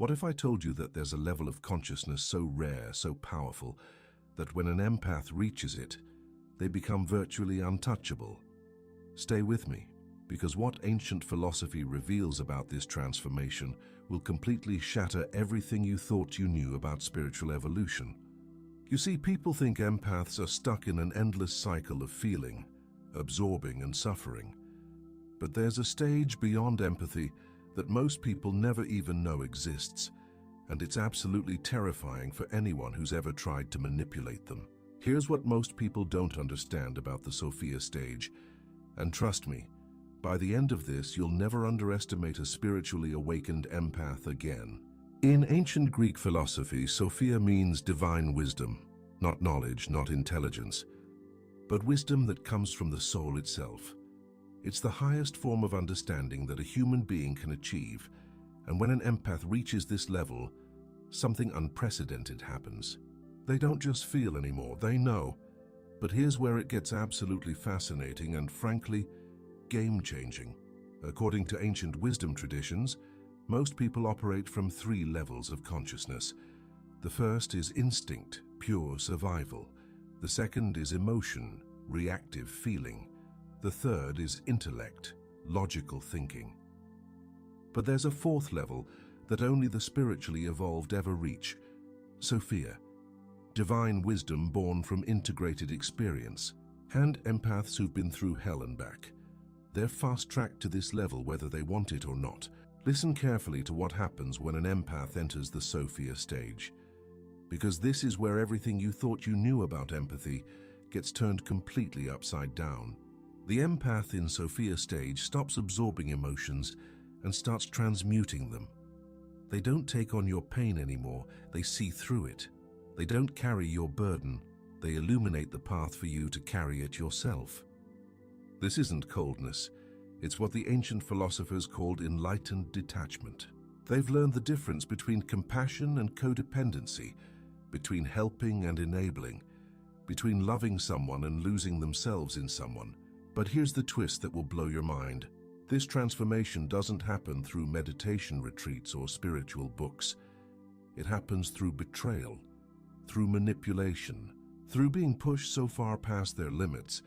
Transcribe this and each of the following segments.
What if I told you that there's a level of consciousness so rare, so powerful, that when an empath reaches it, they become virtually untouchable? Stay with me, because what ancient philosophy reveals about this transformation will completely shatter everything you thought you knew about spiritual evolution. You see, people think empaths are stuck in an endless cycle of feeling, absorbing and suffering. But there's a stage beyond empathy that most people never even know exists, and it's absolutely terrifying for anyone who's ever tried to manipulate them. Here's what most people don't understand about the Sophia stage, and trust me, by the end of this, you'll never underestimate a spiritually awakened empath again. In ancient Greek philosophy, Sophia means divine wisdom, not knowledge, not intelligence, but wisdom that comes from the soul itself. It's the highest form of understanding that a human being can achieve, and when an empath reaches this level, something unprecedented happens. They don't just feel anymore, they know. But here's where it gets absolutely fascinating and, frankly, game-changing. According to ancient wisdom traditions, most people operate from 3 levels of consciousness. The first is instinct, pure survival. The second is emotion, reactive feeling. The third is intellect, logical thinking. But there's a 4th level that only the spiritually evolved ever reach: Sophia, divine wisdom born from integrated experience. And empaths who've been through hell and back, they're fast-tracked to this level whether they want it or not. Listen carefully to what happens when an empath enters the Sophia stage, because this is where everything you thought you knew about empathy gets turned completely upside down. The empath in Sophia stage stops absorbing emotions and starts transmuting them. They don't take on your pain anymore, they see through it. They don't carry your burden, they illuminate the path for you to carry it yourself. This isn't coldness, it's what the ancient philosophers called enlightened detachment. They've learned the difference between compassion and codependency, between helping and enabling, between loving someone and losing themselves in someone. But here's the twist that will blow your mind. This transformation doesn't happen through meditation retreats or spiritual books. It happens through betrayal, through manipulation, through being pushed so far past their limits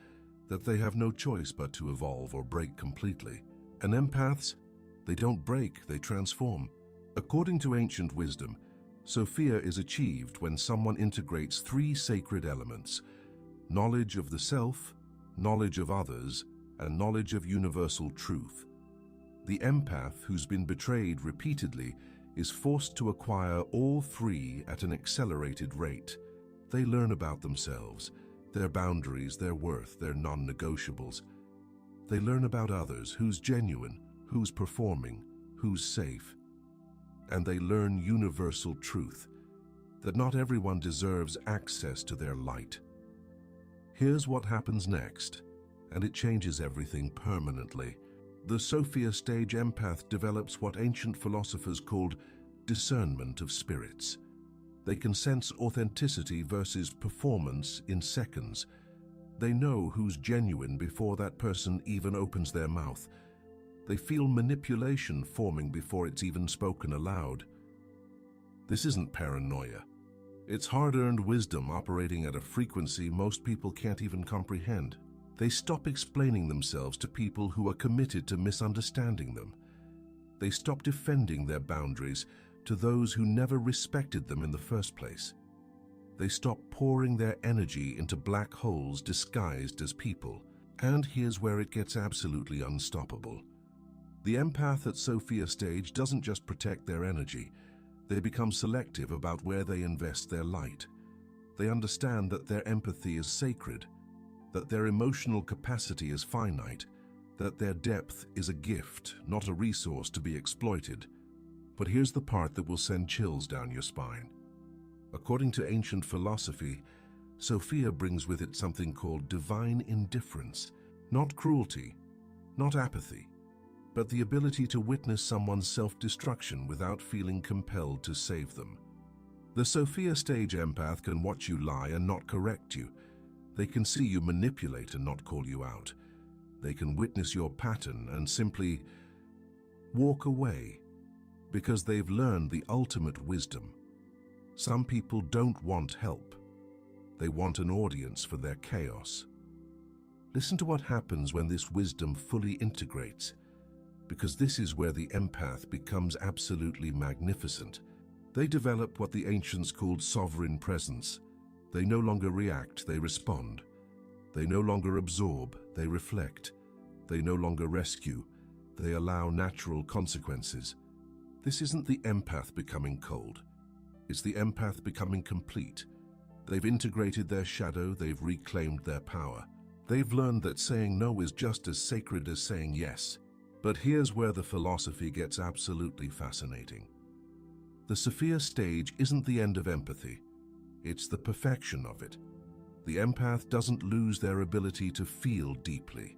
that they have no choice but to evolve or break completely. And empaths, they don't break, they transform. According to ancient wisdom, Sophia is achieved when someone integrates 3 sacred elements: knowledge of the self, knowledge of others, and knowledge of universal truth. The empath who's been betrayed repeatedly is forced to acquire all 3 at an accelerated rate. They learn about themselves, their boundaries, their worth, their non-negotiables. They learn about others, who's genuine, who's performing, who's safe. And they learn universal truth, that not everyone deserves access to their light. Here's what happens next, and it changes everything permanently. The Sophia stage empath develops what ancient philosophers called discernment of spirits. They can sense authenticity versus performance in seconds. They know who's genuine before that person even opens their mouth. They feel manipulation forming before it's even spoken aloud. This isn't paranoia. It's hard-earned wisdom operating at a frequency most people can't even comprehend. They stop explaining themselves to people who are committed to misunderstanding them. They stop defending their boundaries to those who never respected them in the first place. They stop pouring their energy into black holes disguised as people. And here's where it gets absolutely unstoppable. The empath at Sophia stage doesn't just protect their energy, they become selective about where they invest their light. They understand that their empathy is sacred, that their emotional capacity is finite, that their depth is a gift, not a resource to be exploited. But here's the part that will send chills down your spine. According to ancient philosophy, Sophia brings with it something called divine indifference, not cruelty, not apathy, but the ability to witness someone's self-destruction without feeling compelled to save them. The Sophia stage empath can watch you lie and not correct you. They can see you manipulate and not call you out. They can witness your pattern and simply walk away, because they've learned the ultimate wisdom. Some people don't want help. They want an audience for their chaos. Listen to what happens when this wisdom fully integrates, because this is where the empath becomes absolutely magnificent. They develop what the ancients called sovereign presence. They no longer react, they respond. They no longer absorb, they reflect. They no longer rescue, they allow natural consequences. This isn't the empath becoming cold. It's the empath becoming complete. They've integrated their shadow, they've reclaimed their power. They've learned that saying no is just as sacred as saying yes. But here's where the philosophy gets absolutely fascinating. The Sophia stage isn't the end of empathy. It's the perfection of it. The empath doesn't lose their ability to feel deeply.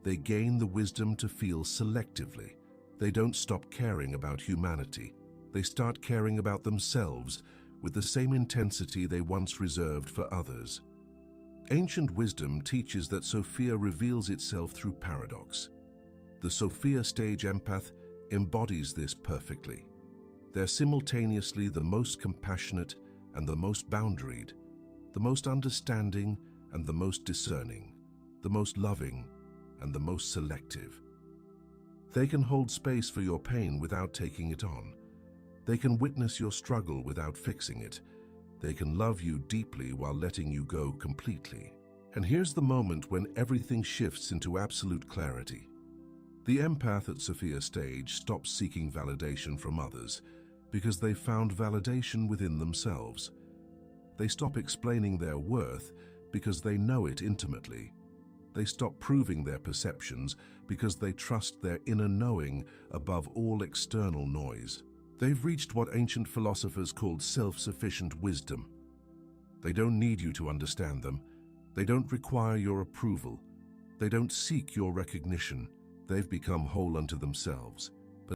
They gain the wisdom to feel selectively. They don't stop caring about humanity. They start caring about themselves with the same intensity they once reserved for others. Ancient wisdom teaches that Sophia reveals itself through paradox. The Sophia stage empath embodies this perfectly. They're simultaneously the most compassionate and the most boundaried, the most understanding and the most discerning, the most loving and the most selective. They can hold space for your pain without taking it on. They can witness your struggle without fixing it. They can love you deeply while letting you go completely. And here's the moment when everything shifts into absolute clarity. The empath at Sophia stage stops seeking validation from others because they've found validation within themselves. They stop explaining their worth because they know it intimately. They stop proving their perceptions because they trust their inner knowing above all external noise. They've reached what ancient philosophers called self-sufficient wisdom. They don't need you to understand them. They don't require your approval. They don't seek your recognition. They've become whole unto themselves.